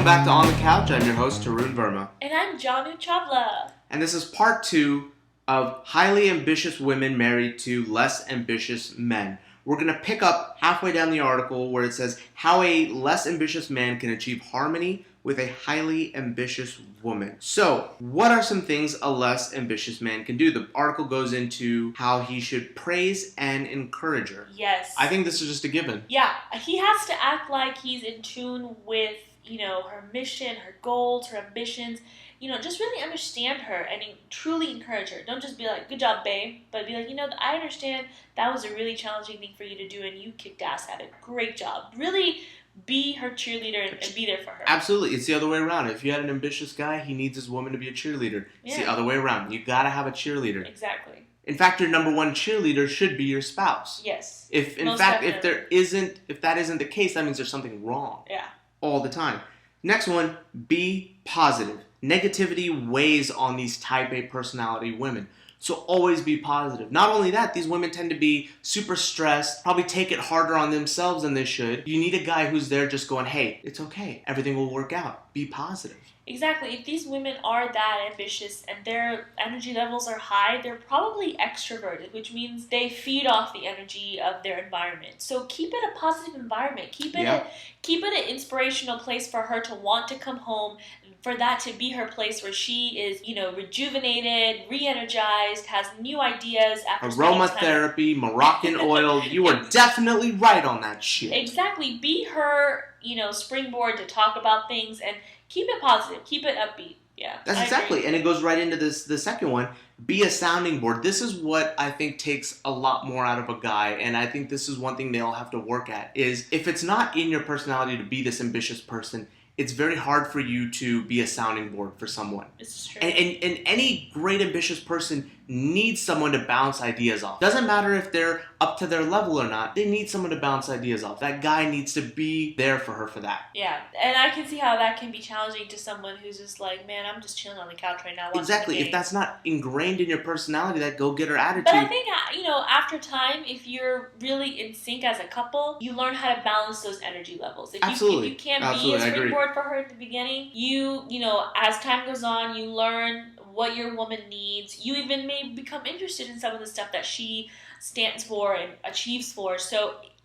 Welcome back to On the Couch. I'm your host, Tarun Verma. And I'm Janu Chavla. And this is part 2 of highly ambitious women married to less ambitious men. We're going to pick up halfway down the article where it says how a less ambitious man can achieve harmony with a highly ambitious woman. So, what are some things a less ambitious man can do? The article goes into how he should praise and encourage her. Yes. I think this is just a given. Yeah, he has to act like he's in tune with, her mission, her goals, her ambitions. Just really understand her and truly encourage her. Don't just be like, good job, babe. But be like, I understand that was a really challenging thing for you to do and you kicked ass at it. Great job. Really be her cheerleader and be there for her. Absolutely. It's the other way around. If you had an ambitious guy, he needs his woman to be a cheerleader. It's the other way around. You gotta have a cheerleader. Exactly. In fact, your number one cheerleader should be your spouse. Yes. If that isn't the case, that means there's something wrong. Yeah. All the time. Next one, be positive. Negativity weighs on these type A personality women. So always be positive. Not only that, these women tend to be super stressed, probably take it harder on themselves than they should. You need a guy who's there just going, hey, it's okay. Everything will work out. Be positive. Exactly. If these women are that ambitious and their energy levels are high, they're probably extroverted, which means they feed off the energy of their environment. So keep it a positive environment. Keep it an inspirational place for her to want to come home, for that to be her place where she is, rejuvenated, re-energized, has new ideas after aromatherapy, Moroccan oil. You were definitely right on that shit. Exactly. Be her, springboard to talk about things and keep it positive. Keep it upbeat. Yeah. That's exactly. And it goes right into the second one. Be a sounding board. This is what I think takes a lot more out of a guy, and I think this is one thing they all have to work at, is if it's not in your personality to be this ambitious person, it's very hard for you to be a sounding board for someone. It's true. And any great ambitious person needs someone to bounce ideas off. Doesn't matter if they're up to their level or not. They need someone to bounce ideas off. That guy needs to be there for her for that. Yeah, and I can see how that can be challenging to someone who's just like, man, I'm just chilling on the couch right now. Exactly. If that's not ingrained in your personality, that go-getter attitude. But I think, after time, if you're really in sync as a couple, you learn how to balance those energy levels. Absolutely. If you can't be a springboard for her at the beginning, as time goes on, you learn what your woman needs. You even may become interested in some of the stuff that she stands for and achieves for.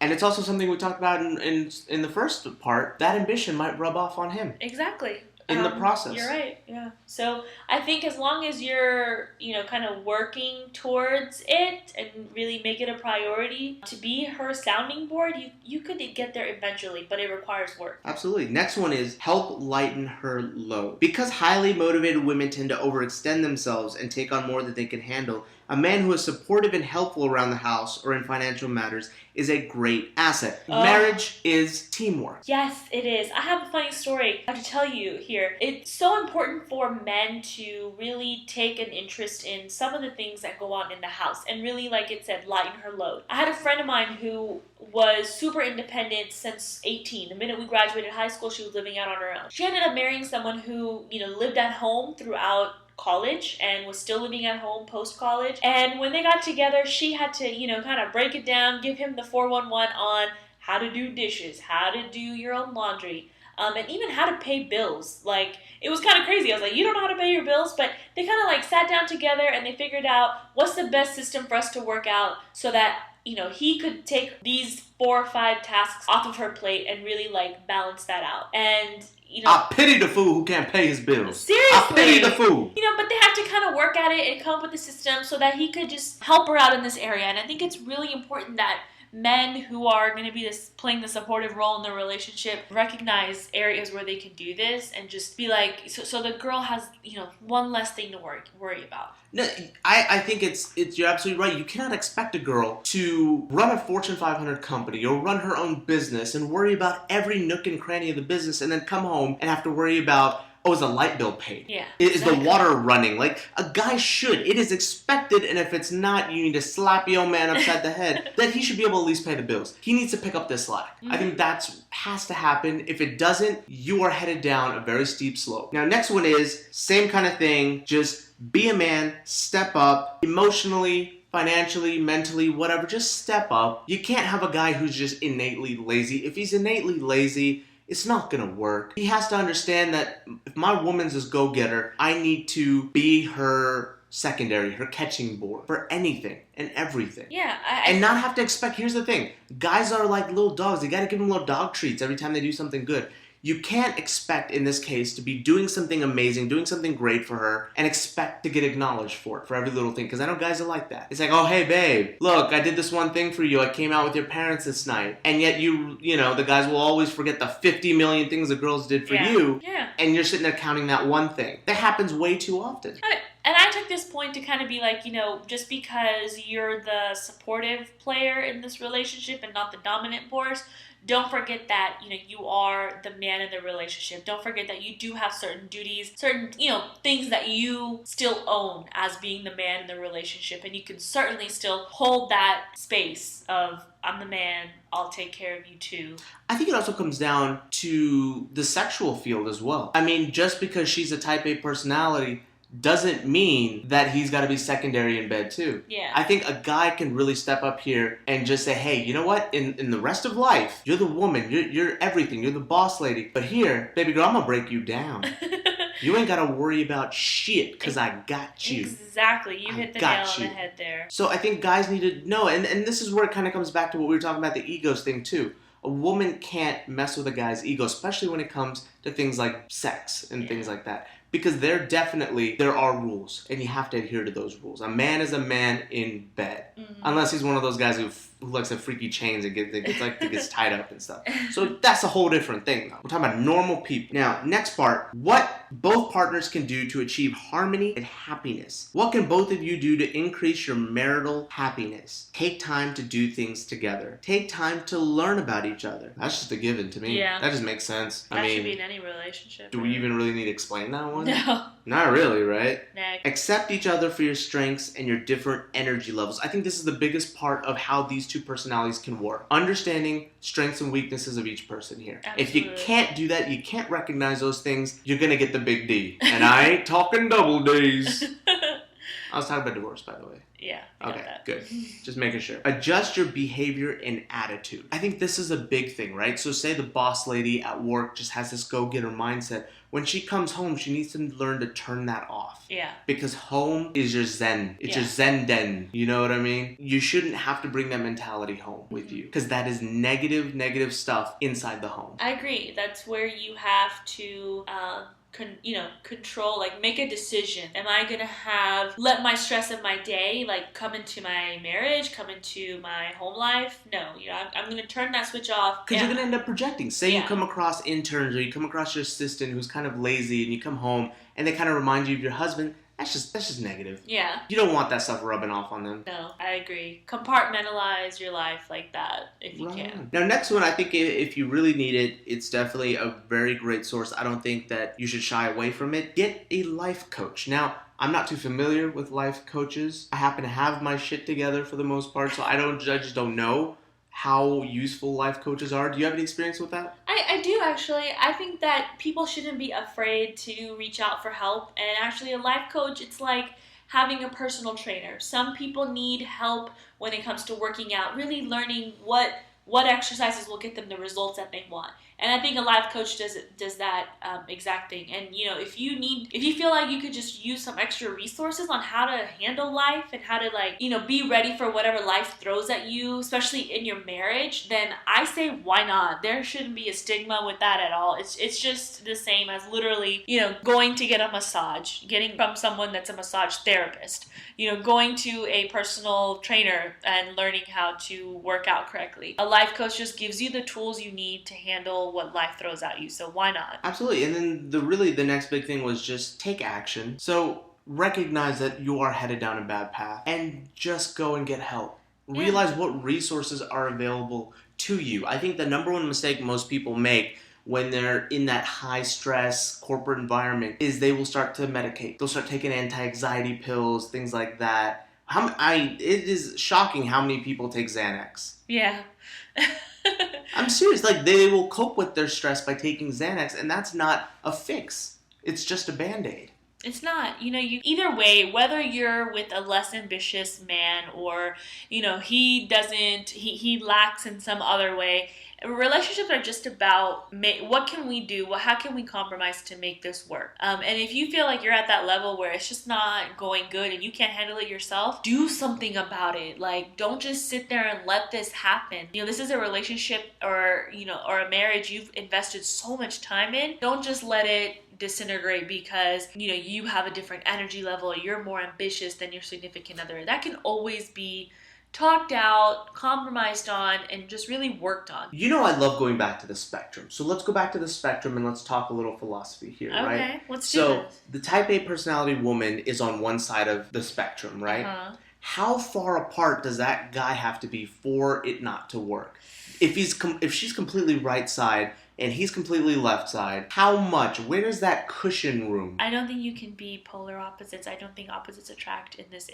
And it's also something we talked about in the first part. That ambition might rub off on him. Exactly. In the process. You're right, yeah. So I think as long as you're, kind of working towards it and really make it a priority to be her sounding board, you could get there eventually, but it requires work. Absolutely. Next one is help lighten her load. Because highly motivated women tend to overextend themselves and take on more than they can handle, a man who is supportive and helpful around the house or in financial matters is a great asset. Marriage is teamwork. Yes, it is. I have a funny story I have to tell you here. It's so important for men to really take an interest in some of the things that go on in the house and really, like it said, lighten her load. I had a friend of mine who was super independent since 18. The minute we graduated high school, she was living out on her own. She ended up marrying someone who, lived at home throughout college and was still living at home post-college. And when they got together, she had to, kind of break it down, give him the 411 on how to do dishes, how to do your own laundry, and even how to pay bills. Like, it was kind of crazy. I was like, you don't know how to pay your bills? But they kind of sat down together and they figured out what's the best system for us to work out so that he could take these 4 or 5 tasks off of her plate and really balance that out. And I pity the fool who can't pay his bills. Seriously. I pity the fool. But they have to kind of work at it and come up with a system so that he could just help her out in this area. And I think it's really important that men who are going to be playing the supportive role in their relationship recognize areas where they can do this and just be like, so the girl has, one less thing to worry about. No, I think it's you're absolutely right. You cannot expect a girl to run a Fortune 500 company or run her own business and worry about every nook and cranny of the business and then come home and have to worry about, is the light bill paid? Yeah. Is the water running? Like, a guy should. It is expected, and if it's not, you need to slap your old man upside the head, that he should be able to at least pay the bills. He needs to pick up this slack. Mm-hmm. I think that has to happen. If it doesn't, you are headed down a very steep slope. Now, next one is, same kind of thing, just be a man, step up, emotionally, financially, mentally, whatever, just step up. You can't have a guy who's just innately lazy. If he's innately lazy, It's not gonna work. He has to understand that if my woman's his go-getter, I need to be her secondary, her catching board for anything and everything. Yeah, and not have to expect. Here's the thing: guys are like little dogs. You got to give them little dog treats every time they do something good. You can't expect, in this case, to be doing something amazing, doing something great for her, and expect to get acknowledged for it, for every little thing. Because I know guys are like that. It's like, oh, hey, babe, look, I did this one thing for you. I came out with your parents this night. And yet you know, the guys will always forget the 50 million things the girls did for you. Yeah. And you're sitting there counting that one thing. That happens way too often. And I took this point to kind of be like, you know, just because you're the supportive player in this relationship and not the dominant force, don't forget that, you know, you are the man in the relationship. Don't forget that you do have certain duties, certain, you know, things that you still own as being the man in the relationship. And you can certainly still hold that space of, I'm the man, I'll take care of you too. I think it also comes down to the sexual field as well. I mean, just because she's a type A personality doesn't mean that he's got to be secondary in bed too. Yeah. I think a guy can really step up here and just say, hey, you know what? In the rest of life, you're the woman. You're everything. You're the boss lady. But here, baby girl, I'm going to break you down. You ain't got to worry about shit because I got you. Exactly. You hit the nail on the head there. So I think guys need to know, and this is where it kind of comes back to what we were talking about, the egos thing too. A woman can't mess with a guy's ego, especially when it comes to things like sex and things like that. Because there are rules, and you have to adhere to those rules. A man is a man in bed, unless he's one of those guys who likes to freaky chains and gets tied up and stuff. So that's a whole different thing, though. We're talking about normal people. Now, next part, what both partners can do to achieve harmony and happiness. What can both of you do to increase your marital happiness? Take time to do things together. Take time to learn about each other. That's just a given to me. Yeah. That just makes sense. That should be in any relationship. Do we even really need to explain that one? No. Not really, right? Next. Accept each other for your strengths and your different energy levels. I think this is the biggest part of how these two personalities can work. Understanding strengths and weaknesses of each person here. Absolutely. If you can't do that, you can't recognize those things, you're going to get the big D. And I ain't talking double Ds. I was talking about divorce, by the way. Yeah. Okay, good. Just making sure. Adjust your behavior and attitude. I think this is a big thing, right? So say the boss lady at work just has this go-getter mindset. When she comes home, she needs to learn to turn that off. Yeah. Because home is your zen. It's your zen den. You know what I mean? You shouldn't have to bring that mentality home with you. Because that is negative stuff inside the home. I agree. That's where you have to control, like make a decision. Am I going to let my stress of my day like come into my marriage, come into my home life? No, I'm going to turn that switch off. Because you're going to end up projecting. Say you come across interns or you come across your assistant who's kind of lazy and you come home and they kind of remind you of your husband. That's just negative. Yeah. You don't want that stuff rubbing off on them. No, I agree. Compartmentalize your life like that if you can. Now, next one, I think if you really need it, it's definitely a very great source. I don't think that you should shy away from it. Get a life coach. Now, I'm not too familiar with life coaches. I happen to have my shit together for the most part, so I just don't know how useful life coaches are. Do you have any experience with that? I do, actually. I think that people shouldn't be afraid to reach out for help. And actually, a life coach, it's like having a personal trainer. Some people need help when it comes to working out, really learning what exercises will get them the results that they want. And I think a life coach does that exact thing. And if you feel like you could just use some extra resources on how to handle life and how to be ready for whatever life throws at you, especially in your marriage, then I say why not? There shouldn't be a stigma with that at all. It's just the same as literally going to get a massage, getting from someone that's a massage therapist, going to a personal trainer and learning how to work out correctly. A life coach just gives you the tools you need to handle what life throws at you, so why not? Absolutely. And then the next big thing was just take action. So recognize that you are headed down a bad path and just go and get help. Yeah. Realize what resources are available to you. I think the number one mistake most people make when they're in that high stress corporate environment is they will start to medicate. They'll start taking anti-anxiety pills, things like that. It is shocking how many people take Xanax. Yeah. I'm serious. Like, they will cope with their stress by taking Xanax, and that's not a fix. It's just a Band-Aid. It's not. You either way, whether you're with a less ambitious man or, he lacks in some other way. Relationships are just about what can we do? How can we compromise to make this work? And if you feel like you're at that level where it's just not going good and you can't handle it yourself, do something about it. Like, don't just sit there and let this happen. This is a relationship or a marriage you've invested so much time in. Don't just let it disintegrate because you have a different energy level or you're more ambitious than your significant other. That can always be talked out, compromised on, and just really worked on. I love going back to the spectrum. So let's go back to the spectrum and let's talk a little philosophy here, right? Okay, let's do this. So the type A personality woman is on one side of the spectrum, right? Uh-huh. How far apart does that guy have to be for it not to work? If she's completely right side and he's completely left side, how much? Where is that cushion room? I don't think you can be polar opposites. I don't think opposites attract in this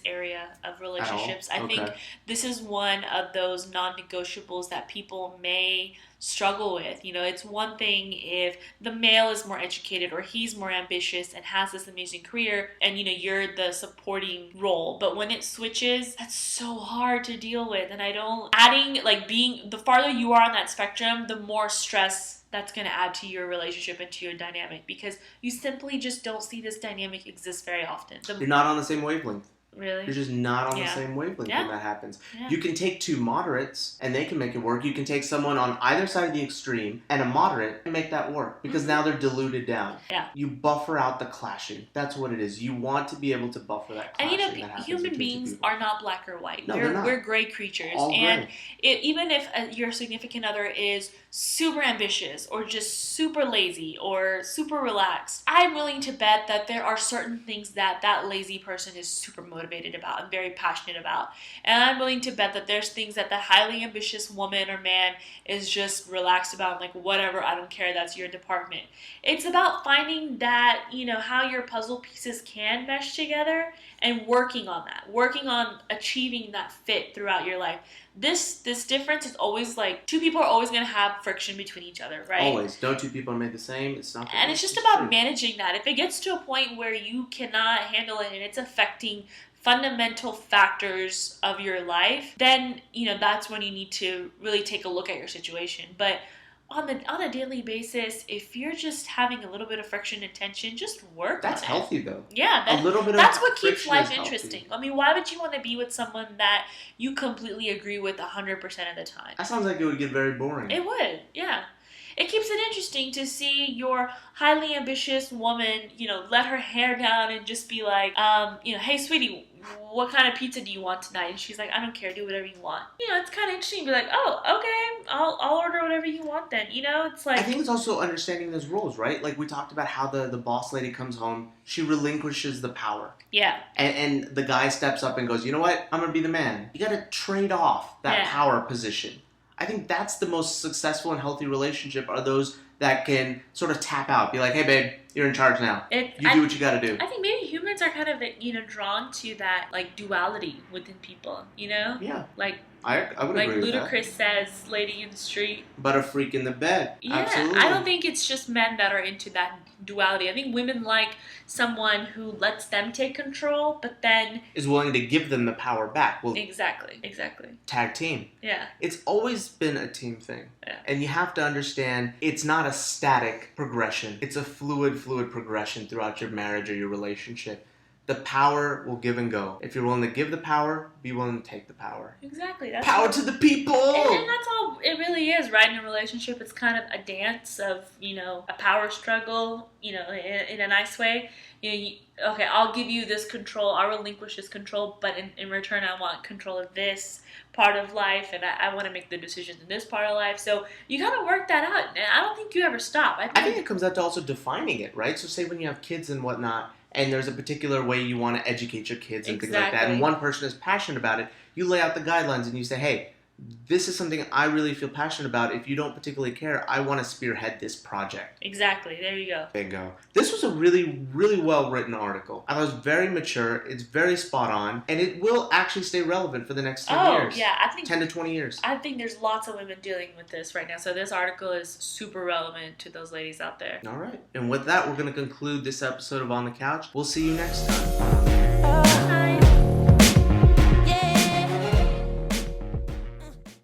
area of relationships. I think this is one of those non-negotiables that people may struggle with. It's one thing if the male is more educated or he's more ambitious and has this amazing career and you're the supporting role, but when it switches, that's so hard to deal with. And being the farther you are on that spectrum, the more stress that's going to add to your relationship and to your dynamic, because you simply just don't see this dynamic exist very often. You're not on the same wavelength. Really? You're just not on the same wavelength when that happens. Yeah. You can take two moderates and they can make it work. You can take someone on either side of the extreme and a moderate and make that work because now they're diluted down. Yeah. You buffer out the clashing. That's what it is. You want to be able to buffer that clashing. And human beings are not black or white. No, we're gray creatures. All and gray. Even if your significant other is super ambitious or just super lazy or super relaxed, I'm willing to bet that there are certain things that lazy person is super motivated about and very passionate about. And I'm willing to bet that there's things that the highly ambitious woman or man is just relaxed about, like, whatever, I don't care, that's your department. It's about finding that, how your puzzle pieces can mesh together and working on that, working on achieving that fit throughout your life. This difference is always like two people are always going to have friction between each other, right? Always. No two people are made the same. It's not. And it's just about managing that. If it gets to a point where you cannot handle it and it's affecting fundamental factors of your life, then that's when you need to really take a look at your situation. But on a daily basis, if you're just having a little bit of friction and tension, just work on it. That's healthy, though. Yeah, a little bit that's of what keeps life healthy. interesting. I mean, why would you want to be with someone that you completely agree with 100% of the time? That sounds like it would get very boring. It would, yeah. It keeps it interesting to see your highly ambitious woman, let her hair down and just be like, hey, sweetie, what kind of pizza do you want tonight? And she's like, I don't care, do whatever you want. It's kind of interesting to be like, oh, okay, I'll order whatever you want then. It's like, I think it's also understanding those roles, right? Like we talked about how the boss lady comes home, she relinquishes the power. Yeah. And the guy steps up and goes, you know what? I'm going to be the man. You got to trade off that power position. I think that's the most successful and healthy relationship are those that can sort of tap out, be like, hey, babe, you're in charge now. You do what you got to do. I think maybe humans are kind of, drawn to that, like, duality within people, Yeah. Like, I would agree with that. Like Ludacris says, lady in the street. But a freak in the bed. Yeah, absolutely. I don't think it's just men that are into that duality. I think women like someone who lets them take control, but then is willing to give them the power back. Well, exactly. Tag team. Yeah. It's always been a team thing. Yeah. And you have to understand it's not a static progression. It's a fluid progression throughout your marriage or your relationship. The power will give and go. If you're willing to give the power, be willing to take the power. Exactly. Power to the people! And that's all it really is, right? In a relationship, it's kind of a dance of, a power struggle, in a nice way. Okay, I'll give you this control, I'll relinquish this control, but in return, I want control of this part of life, and I want to make the decisions in this part of life. So you gotta work that out, and I don't think you ever stop. I think it comes out to also defining it, right? So say when you have kids and whatnot, and there's a particular way you want to educate your kids and things like that, and one person is passionate about it, you lay out the guidelines and you say, hey, this is something I really feel passionate about. If you don't particularly care, I want to spearhead this project. Exactly. There you go. Bingo. This was a really, really well written article. I thought it was very mature, it's very spot on, and it will actually stay relevant for the next 10 years. Yeah, I think 10 to 20 years. I think there's lots of women dealing with this right now. So this article is super relevant to those ladies out there. All right. And with that, we're going to conclude this episode of On the Couch. We'll see you next time.